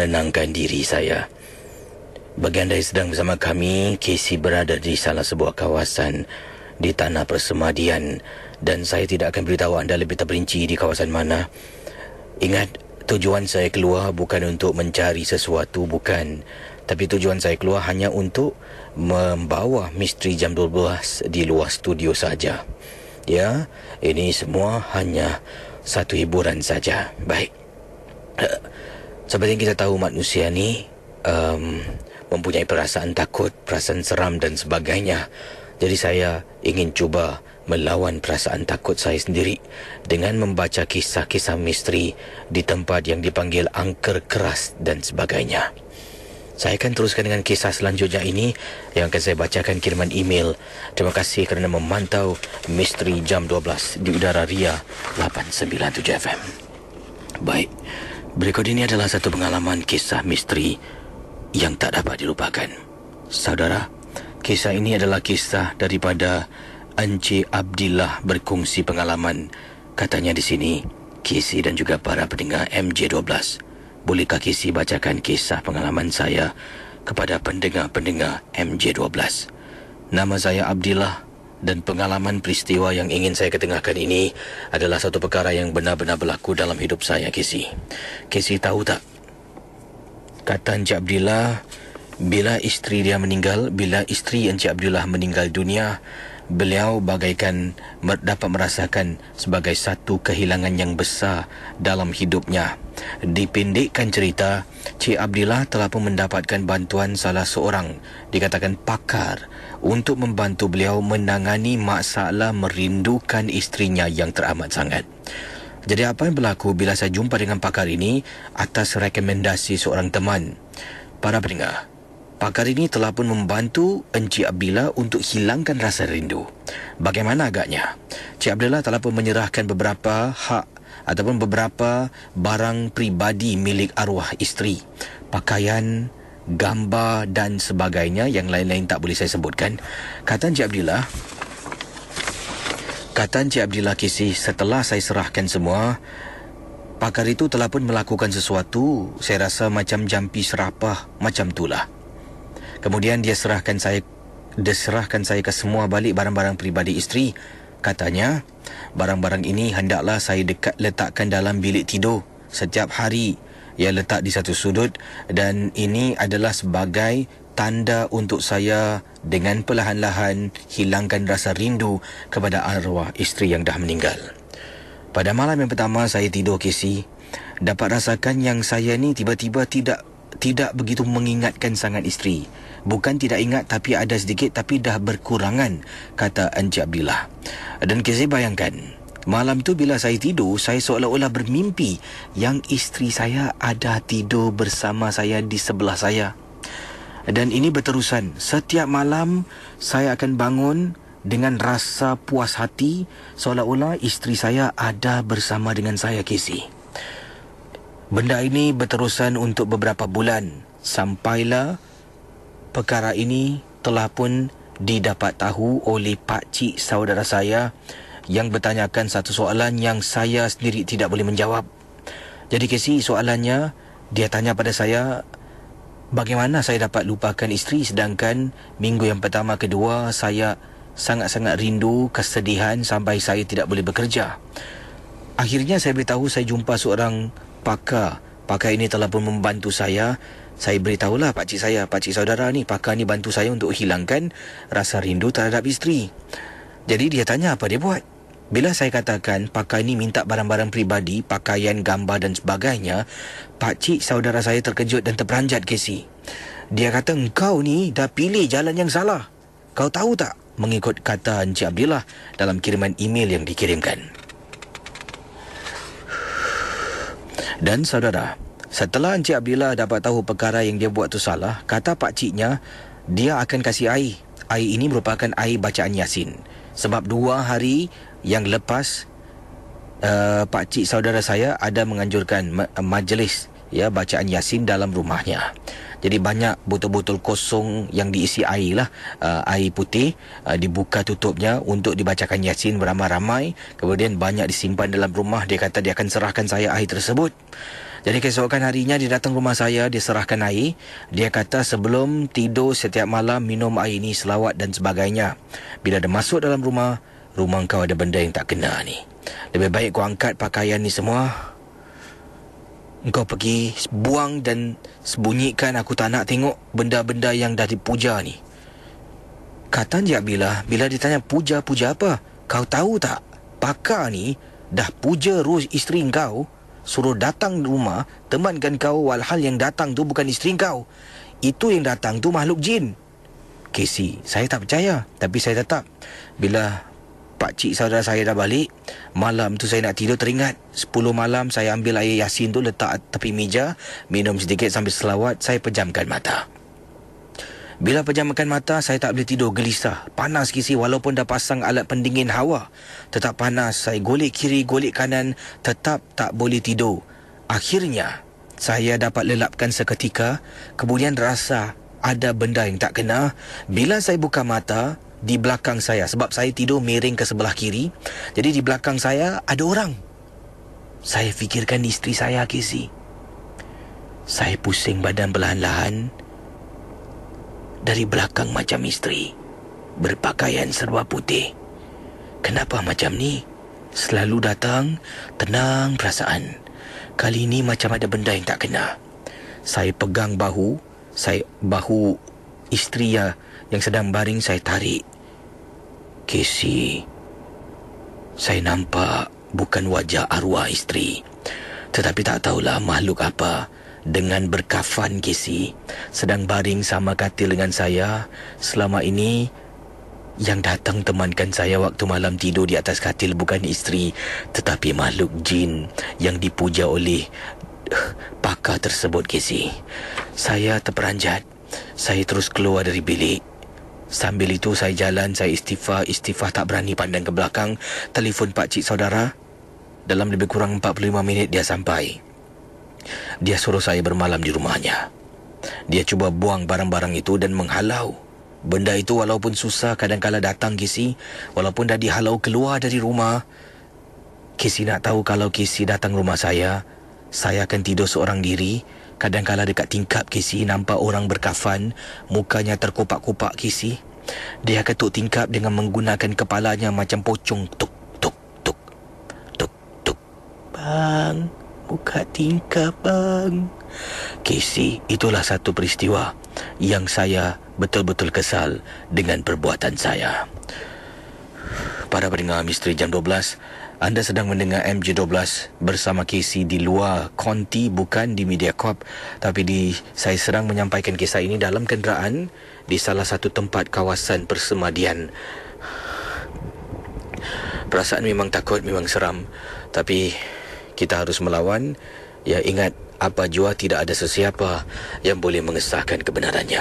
menenangkan diri saya. Bagi anda yang sedang bersama kami, Casey berada di salah sebuah kawasan di tanah persemadian dan saya tidak akan beritahu anda lebih terperinci di kawasan mana. Ingat, tujuan saya keluar bukan untuk mencari sesuatu, bukan. Tapi tujuan saya keluar hanya untuk membawa misteri jam 12 di luar studio saja. Ya, ini semua hanya satu hiburan saja. Baik. Seperti yang kita tahu, manusia ni mempunyai perasaan takut, perasaan seram dan sebagainya. Jadi saya ingin cuba melawan perasaan takut saya sendiri dengan membaca kisah-kisah misteri di tempat yang dipanggil angker keras dan sebagainya. Saya akan teruskan dengan kisah selanjutnya ini yang akan saya bacakan kiriman email. Terima kasih kerana memantau Misteri Jam 12 di Udara Ria 897 FM. Baik, berikut ini adalah satu pengalaman kisah misteri yang tak dapat dilupakan. Saudara, kisah ini adalah kisah daripada Encik Abdillah berkongsi pengalaman. Katanya di sini, Casey dan juga para pendengar MJ12, bolehkah Casey bacakan kisah pengalaman saya kepada pendengar-pendengar MJ12? Nama saya Abdillah dan pengalaman peristiwa yang ingin saya ketengahkan ini adalah satu perkara yang benar-benar berlaku dalam hidup saya, Casey. Casey tahu tak? Kata Encik Abdillah, bila isteri Encik Abdillah meninggal dunia, beliau bagaikan dapat merasakan sebagai satu kehilangan yang besar dalam hidupnya. Dipendekkan cerita, Cik Abdillah telah pun mendapatkan bantuan salah seorang, dikatakan pakar, untuk membantu beliau menangani masalah merindukan isterinya yang teramat sangat. Jadi apa yang berlaku bila saya jumpa dengan pakar ini atas rekomendasi seorang teman? Para pendengar, pakar ini telah pun membantu Encik Abdillah untuk hilangkan rasa rindu. Bagaimana agaknya? Cik Abdillah telah pun menyerahkan beberapa hak ataupun beberapa barang pribadi milik arwah isteri. Pakaian, gambar dan sebagainya, yang lain-lain tak boleh saya sebutkan. Kata Encik Abdillah, Casey, setelah saya serahkan semua, pakar itu telah pun melakukan sesuatu, saya rasa macam jampi serapah, macam itulah. Kemudian dia serahkan saya ke semua balik barang-barang pribadi isteri. Katanya, barang-barang ini hendaklah saya letakkan dalam bilik tidur setiap hari. Ia letak di satu sudut dan ini adalah sebagai tanda untuk saya dengan perlahan-lahan hilangkan rasa rindu kepada arwah isteri yang dah meninggal. Pada malam yang pertama saya tidur, Casey, dapat rasakan yang saya ni tiba-tiba tidak begitu mengingatkan sangat isteri. Bukan tidak ingat, tapi ada sedikit, tapi dah berkurangan, kata Encik Abdillah. Dan Casey bayangkan, malam itu bila saya tidur, saya seolah-olah bermimpi yang isteri saya ada tidur bersama saya di sebelah saya. Dan ini berterusan. Setiap malam saya akan bangun dengan rasa puas hati seolah-olah isteri saya ada bersama dengan saya, Casey. Benda ini berterusan untuk beberapa bulan sampailah perkara ini telah pun didapat tahu oleh pakcik saudara saya yang bertanyakan satu soalan yang saya sendiri tidak boleh menjawab. Jadi Casey, soalannya dia tanya pada saya, bagaimana saya dapat lupakan isteri sedangkan minggu yang pertama kedua saya sangat-sangat rindu, kesedihan sampai saya tidak boleh bekerja. Akhirnya saya beritahu saya jumpa seorang pakar. Pakar ini telah pun membantu saya. Saya beritahulah pakcik saudara ni, pakar ni bantu saya untuk hilangkan rasa rindu terhadap isteri. Jadi dia tanya apa dia buat. Bila saya katakan pakar ini minta barang-barang pribadi, pakaian, gambar dan sebagainya, pakcik saudara saya terkejut dan terperanjat, Casey. Dia kata, engkau ni dah pilih jalan yang salah. Kau tahu tak? Mengikut kata Encik Abdillah dalam kiriman email yang dikirimkan. Dan saudara, setelah Encik Abdillah dapat tahu perkara yang dia buat tu salah, kata pakciknya, dia akan kasih air. Air ini merupakan air bacaan Yasin. Sebab 2 hari yang lepas, pakcik saudara saya ada menganjurkan majlis bacaan Yasin dalam rumahnya. Jadi banyak botol-botol kosong yang diisi air lah, air putih, dibuka tutupnya untuk dibacakan Yasin beramai-ramai. Kemudian banyak disimpan dalam rumah. Dia kata dia akan serahkan saya air tersebut. Jadi keesokan harinya dia datang rumah saya, dia serahkan air. Dia kata sebelum tidur setiap malam minum air ni, selawat dan sebagainya. Bila dia masuk dalam rumah kau ada benda yang tak kena ni. Lebih baik kau angkat pakaian ni semua. Kau pergi buang dan sembunyikan, aku tak nak tengok benda-benda yang dah dipuja ni. Kata Encik Abdillah, bila ditanya puja-puja apa? Kau tahu tak? Pakar ni dah puja roh isteri kau, suruh datang rumah, temankan kau, walhal yang datang tu bukan isteri kau. Itu yang datang tu makhluk jin. Casey, saya tak percaya, tapi saya tetap. Bila pakcik saudara saya dah balik, malam tu saya nak tidur teringat 10 malam saya ambil air Yasin tu letak tepi meja, minum sedikit sambil selawat, saya pejamkan mata. Bila pejamkan mata, saya tak boleh tidur, gelisah. Panas kisi walaupun dah pasang alat pendingin hawa. Tetap panas, saya golek kiri, golek kanan, tetap tak boleh tidur. Akhirnya, saya dapat lelapkan seketika, kemudian rasa ada benda yang tak kena. Bila saya buka mata, di belakang saya, sebab saya tidur miring ke sebelah kiri, jadi di belakang saya ada orang. Saya fikirkan isteri saya, kisi. Saya pusing badan perlahan-lahan. Dari belakang macam isteri, berpakaian serba putih. Kenapa macam ni? Selalu datang, tenang perasaan. Kali ini macam ada benda yang tak kena. Saya pegang bahu isteri yang sedang baring, saya tarik. Casey, saya nampak bukan wajah arwah isteri, tetapi tak tahulah makhluk apa dengan berkafan, Casey, sedang baring sama katil dengan saya. Selama ini yang datang temankan saya waktu malam tidur di atas katil bukan isteri, tetapi makhluk jin yang dipuja oleh pakar tersebut, Casey. Saya terperanjat. Saya terus keluar dari bilik. Sambil itu saya jalan, saya istighfar tak berani pandang ke belakang. Telefon pakcik saudara. Dalam lebih kurang 45 minit dia sampai. Dia suruh saya bermalam di rumahnya. Dia cuba buang barang-barang itu dan menghalau. Benda itu walaupun susah kadang-kala datang, Casey. Walaupun dah dihalau keluar dari rumah. Casey nak tahu kalau Casey datang rumah saya akan tidur seorang diri. Kadang-kala dekat tingkap, Casey, nampak orang berkafan, mukanya terkopak-kopak, Casey. Dia ketuk tingkap dengan menggunakan kepalanya macam pocong. Tuk, tuk, tuk, tuk, tuk. Bang, buka tingkap, bang. Casey, itulah satu peristiwa yang saya betul-betul kesal dengan perbuatan saya. Para pendengar Misteri Jam 12, anda sedang mendengar MJ12 bersama Casey di luar konti, bukan di Mediacorp, tapi saya sedang menyampaikan kisah ini dalam kenderaan di salah satu tempat kawasan persemadian. Perasaan memang takut, memang seram, tapi kita harus melawan. Ya, ingat, apa jua tidak ada sesiapa yang boleh mengesahkan kebenarannya.